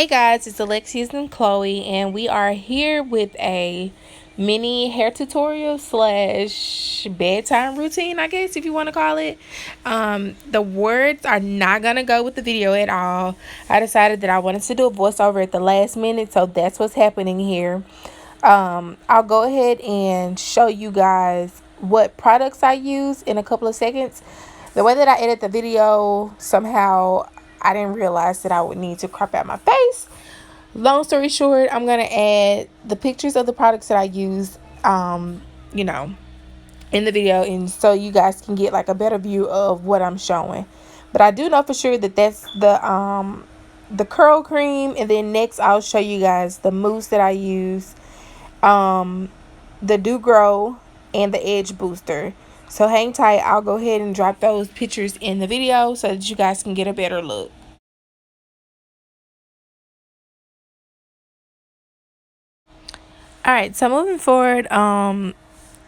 Hey guys, it's Alexius and Chloe, and we are here with a mini hair tutorial slash bedtime routine, I guess, if you want to call it. The words are not gonna go with the video at all. I decided that I wanted to do a voiceover at the last minute, so that's what's happening here. I'll go ahead and show you guys what products I use in a couple of seconds. The way that I edit the video, somehow I didn't realize that I would need to crop out my face. Long story short, I'm gonna add the pictures of the products that I use, you know, in the video, and so you guys can get like a better view of what I'm showing. But I do know for sure that that's the curl cream, and then next I'll show you guys the mousse that I use, the do grow, and the edge booster. So hang tight, I'll go ahead and drop those pictures in the video so that you guys can get a better look. All right, so moving forward,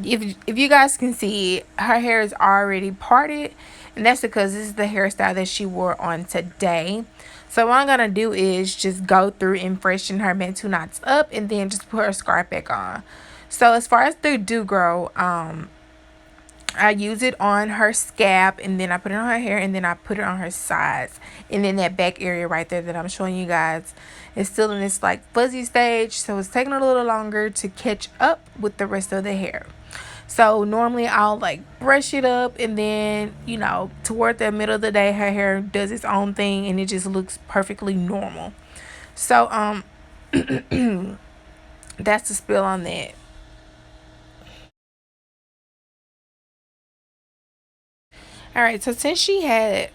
if you guys can see, her hair is already parted, and that's because this is the hairstyle that she wore on today. So what I'm gonna do is just go through and freshen her Bantu knots up, and then just put her scarf back on. So as far as the do grow, I use it on her scalp, and then I put it on her hair, and then I put it on her sides, and then that back area right there that I'm showing you guys is still in this like fuzzy stage, so it's taking a little longer to catch up with the rest of the hair. So normally I'll like brush it up, and then toward the middle of the day her hair does its own thing and it just looks perfectly normal. So that's the spill on that. All right, so since she had,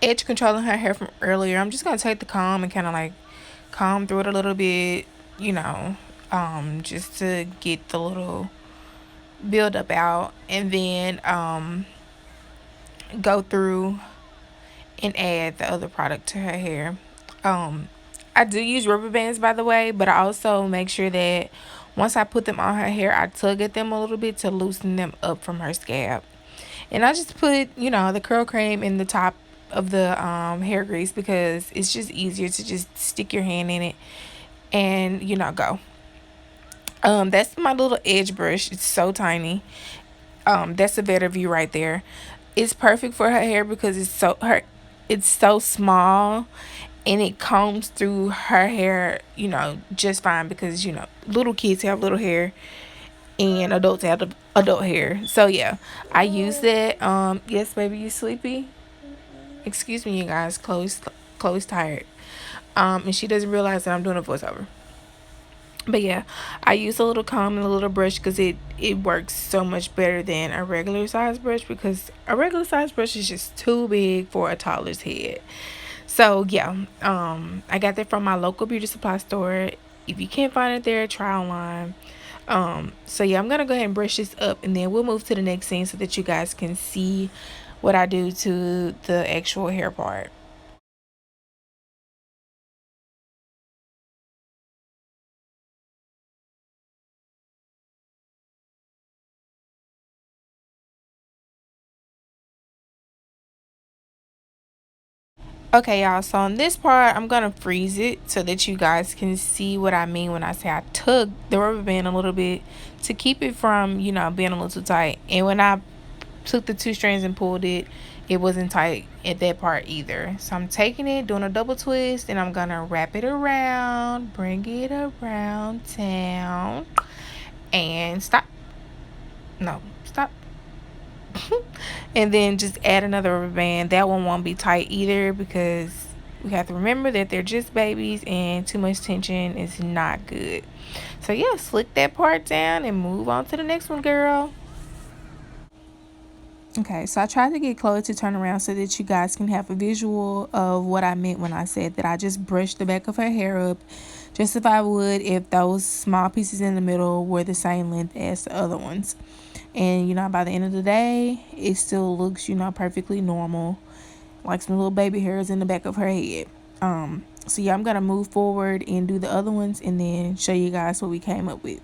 edge control in her hair from earlier, I'm just gonna take the comb and kind of like comb through it a little bit, just to get the little build up out, and then go through and add the other product to her hair. I do use rubber bands, by the way, but I also make sure that once I put them on her hair, I tug at them a little bit to loosen them up from her scalp. And I just put, the curl cream in the top of the hair grease because it's just easier to just stick your hand in it and, go. That's my little edge brush. It's so tiny. That's a better view right there. It's perfect for her hair because it's so small, and it combs through her hair, just fine because, little kids have little hair and adults have the adult hair. So yeah, I use that. Yes, baby, you sleepy? Excuse me, you guys. Chloe's tired. And she doesn't realize that I'm doing a voiceover. But yeah, I use a little comb and a little brush because it works so much better than a regular size brush, because a regular size brush is just too big for a toddler's head. So yeah, I got that from my local beauty supply store. If you can't find it there, try online. So yeah, I'm gonna go ahead and brush this up, and then we'll move to the next scene so that you guys can see what I do to the actual hair part. Okay, y'all, so on this part I'm gonna freeze it so that you guys can see what I mean when I say I tug the rubber band a little bit to keep it from being a little too tight. And when I took the two strands and pulled it, it wasn't tight at that part either. So I'm taking it, doing a double twist, and I'm gonna wrap it around, bring it around town, and stop. No, stop. And then just add another rubber band. That one won't be tight either because we have to remember that they're just babies and too much tension is not good. So yeah, slick that part down and move on to the next one, girl. Okay, so I tried to get Chloe to turn around so that you guys can have a visual of what I meant when I said that I just brushed the back of her hair up just if I would if those small pieces in the middle were the same length as the other ones. And by the end of the day, it still looks perfectly normal, like some little baby hairs in the back of her head. So yeah, I'm gonna move forward and do the other ones and then show you guys what we came up with.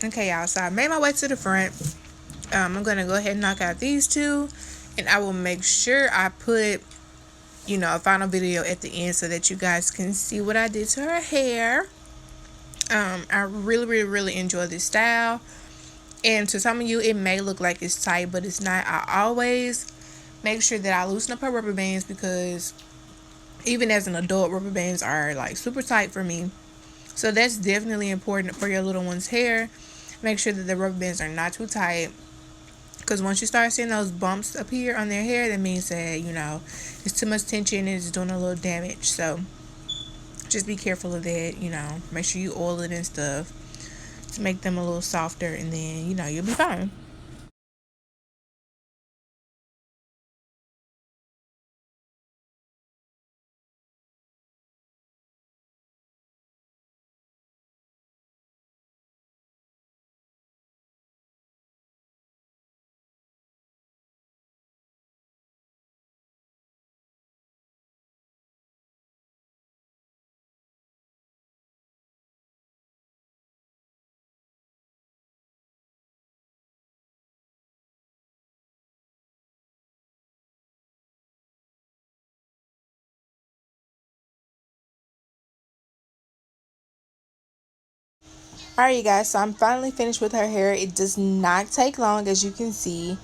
Okay, y'all, so I made my way to the front. I'm gonna go ahead and knock out these two, and I will make sure I put, you know, a final video at the end so that you guys can see what I did to her hair. I really enjoy this style, and to some of you it may look like it's tight, but it's not. I always make sure that I loosen up her rubber bands, because even as an adult, rubber bands are like super tight for me. So that's definitely important for your little one's hair. Make sure that the rubber bands are not too tight, because once you start seeing those bumps appear on their hair, that means that, you know, it's too much tension and it's doing a little damage. So just be careful of that, you know. Make sure you oil it and stuff to make them a little softer, and then, you know, you'll be fine. Alright, you guys, so I'm finally finished with her hair. It does not take long, as you can see.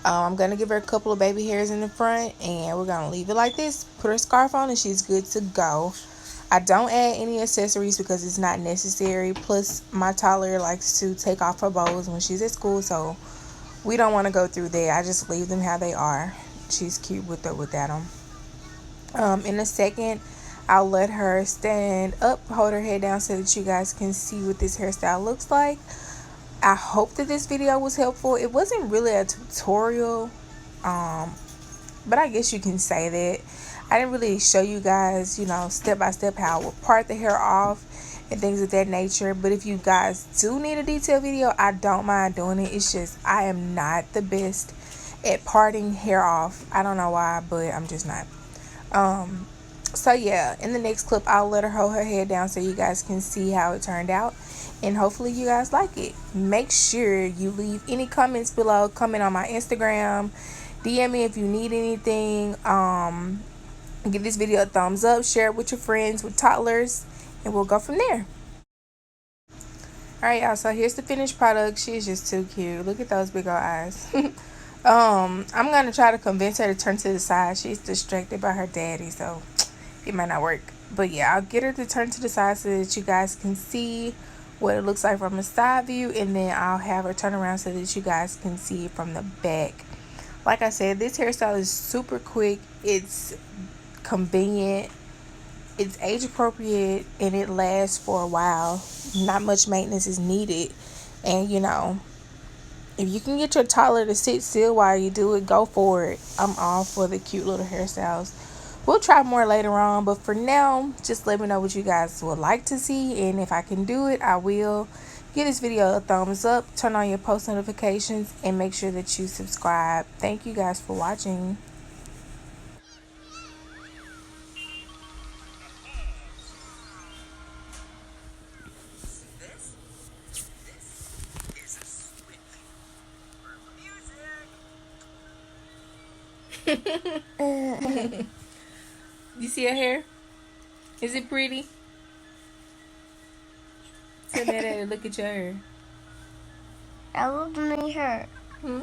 I'm going to give her a couple of baby hairs in the front, and we're going to leave it like this. Put her scarf on, and she's good to go. I don't add any accessories because it's not necessary. Plus, my toddler likes to take off her bows when she's at school, so we don't want to go through that. I just leave them how they are. She's cute with or without them. In a second, I'll let her stand up, hold her head down so that you guys can see what this hairstyle looks like. I hope that this video was helpful. It wasn't really a tutorial, but I guess you can say that. I didn't really show you guys, you know, step by step how I would part the hair off and things of that nature. But if you guys do need a detailed video, I don't mind doing it. It's just I am not the best at parting hair off. I don't know why, but I'm just not. So yeah, in the next clip I'll let her hold her head down so you guys can see how it turned out, and hopefully you guys like it. Make sure you leave any comments below. Comment on my Instagram, DM me if you need anything. Give this video a thumbs up, share it with your friends with toddlers, and we'll go from there. Alright, y'all, so here's the finished product. She's just too cute. Look at those big old eyes. I'm gonna try to convince her to turn to the side. She's distracted by her daddy, so it might not work. But yeah, I'll get her to turn to the side so that you guys can see what it looks like from a side view, and then I'll have her turn around so that you guys can see it from the back. Like I said, this hairstyle is super quick, it's convenient, it's age appropriate, and it lasts for a while. Not much maintenance is needed. And you know, if you can get your toddler to sit still while you do it, go for it. I'm all for the cute little hairstyles. We'll try more later on, but for now, just let me know what you guys would like to see, and if I can do it, I will. Give this video a thumbs up, turn on your post notifications, and make sure that you subscribe. Thank you guys for watching. You see her hair? Is it pretty? Tell Daddy to look at your hair. I love my hair. Hmm?